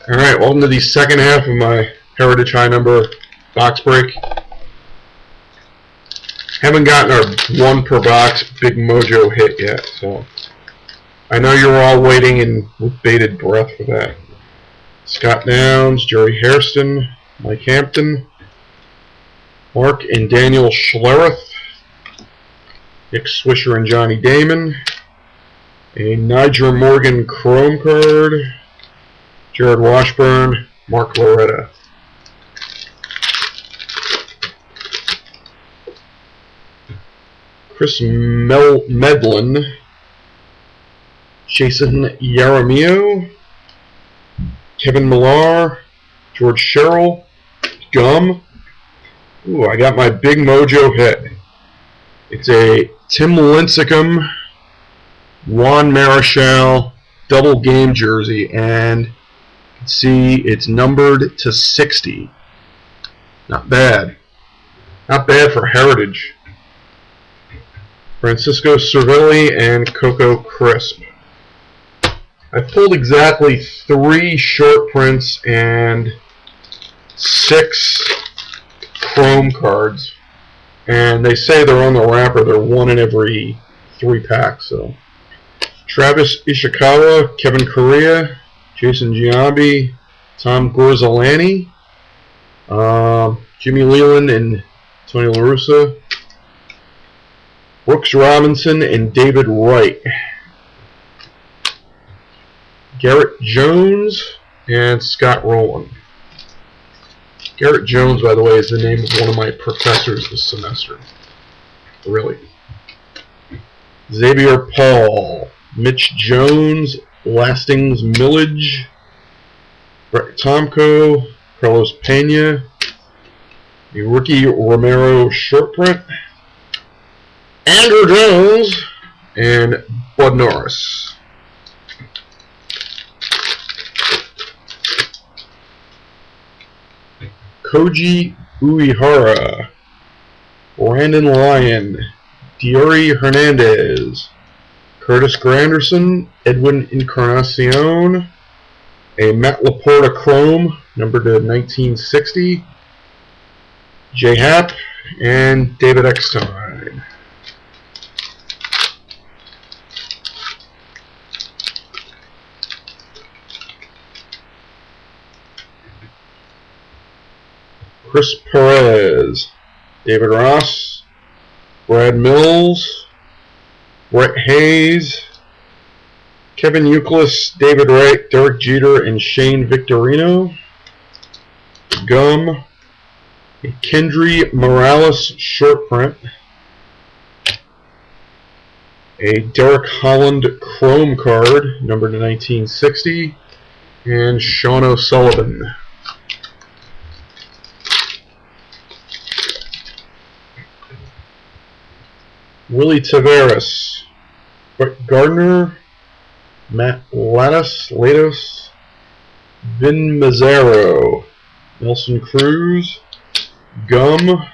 Alright, welcome to the second half of my Heritage High Number box break. Haven't gotten our 1 per box Big Mojo hit yet, so I know you're all waiting with bated breath for that. Scott Downs, Jerry Hairston, Mike Hampton, Mark and Daniel Schlereth, Nick Swisher and Johnny Damon, a Niger Morgan Chrome card, Jared Washburn, Mark Loretta. Chris Medlin, Jason Yaramio, Kevin Millar, George Sherrill, Gum. Ooh, I got my Big Mojo hit. It's a Tim Lincecum, Juan Marichal double game jersey, and see, it's numbered to 60. Not bad. Not bad for Heritage. Francisco Cervelli and Coco Crisp. I pulled exactly 3 short prints and 6 Chrome cards. And they say they're on the wrapper. They're 1 in every 3 packs. So, Travis Ishikawa, Kevin Correa, Jason Giambi, Tom Gorzolani, Jimmy Leland and Tony La Russa, Brooks Robinson and David Wright, Garrett Jones and Scott Rowland. Garrett Jones, by the way, is the name of one of my professors this semester. Really. Xavier Paul, Mitch Jones, Lastings Millage, Brett Tomko, Carlos Pena, a Ricky Romero short print, Andrew Jones, and Bud Norris. Koji Uehara, Brandon Lyon, Diori Hernandez, Curtis Granderson, Edwin Encarnacion, a Matt Laporta Chrome, numbered to 1960, J Happ, and David Eckstein. Chris Perez, David Ross, Brad Mills, Brett Hayes, Kevin Youkilis, David Wright, Derek Jeter, and Shane Victorino. Gum, a Kendry Morales short print, a Derek Holland Chrome card, numbered to 1960, and Sean O'Sullivan. Willie Taveras, Brett Gardner, Matt Latos, Vin Mazzaro, Nelson Cruz, Gum,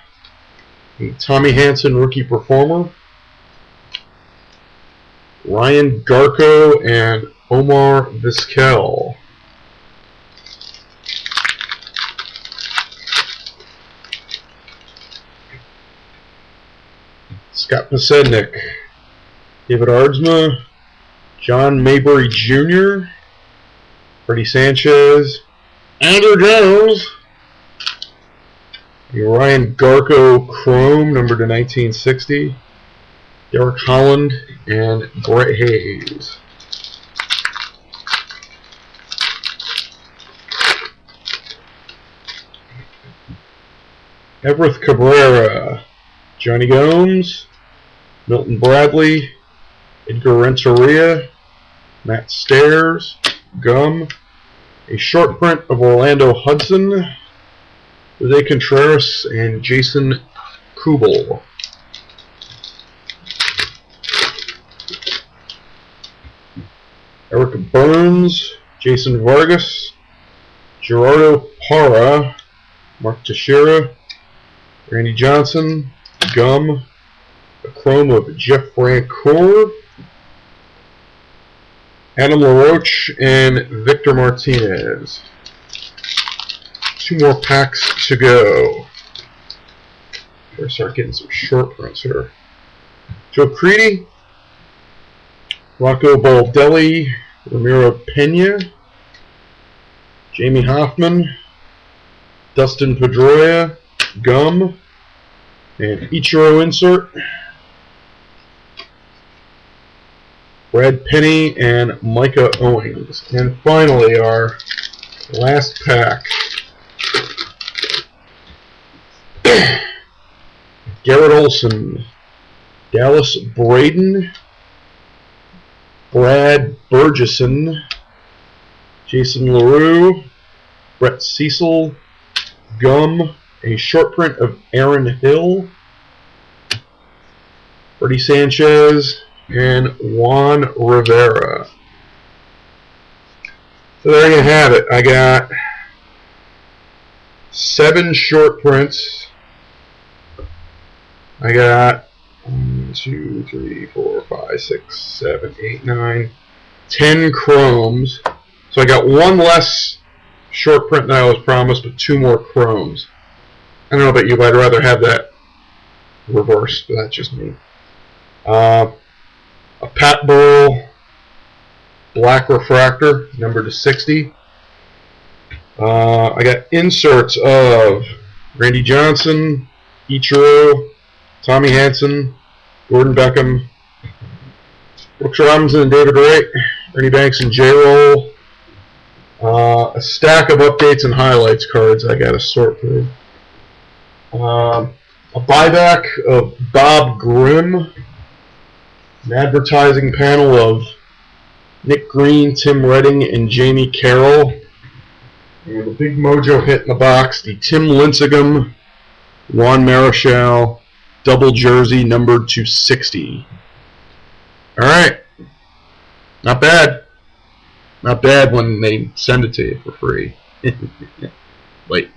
Tommy Hanson rookie performer, Ryan Garco, and Omar Vizquel. Scott Pasednik, David Ardsma, John Maybury Jr., Freddie Sanchez, Andrew Jones, Ryan Garco Chrome, numbered to 1960, Derek Holland, and Brett Hayes. Everett Cabrera, Johnny Gomes, Milton Bradley, Edgar Renteria, Matt Stairs, Gum, a short print of Orlando Hudson, Jose Contreras, and Jason Kubel. Eric Burns, Jason Vargas, Gerardo Parra, Mark Teixeira, Randy Johnson, Gum, a chrome of Jeff Francoeur, Adam LaRoche, and Victor Martinez. 2 more packs to go. Better start getting some short prints here. Joe Creedy, Rocco Baldelli, Ramiro Pena, Jamie Hoffman, Dustin Pedroia, Gum, and Ichiro insert. Brad Penny and Micah Owings. And finally, our last pack. Garrett Olson, Dallas Braden, Brad Burgesson, Jason LaRue, Brett Cecil, Gum, a short print of Aaron Hill, Freddie Sanchez, and Juan Rivera. So there you have it. I got 7 short prints. I got 1, 2, 3, 4, 5, 6, 7, 8, 9, 10 chromes. So I got 1 less short print than I was promised, but 2 more chromes. I don't know about you, but I'd rather have that reversed, but that's just me. A Pat Burrell black refractor, numbered to 60. I got inserts of Randy Johnson, Ichiro, Tommy Hanson, Gordon Beckham, Brooks Robinson and David Wright, Ernie Banks and J-Roll. A stack of updates and highlights cards I got to sort through. A buyback of Bob Grimm. An advertising panel of Nick Green, Tim Redding, and Jamie Carroll. And a big mojo hit in the box, the Tim Lincecum, Juan Marichal, double jersey numbered to 60. Alright. Not bad. Not bad when they send it to you for free. Wait.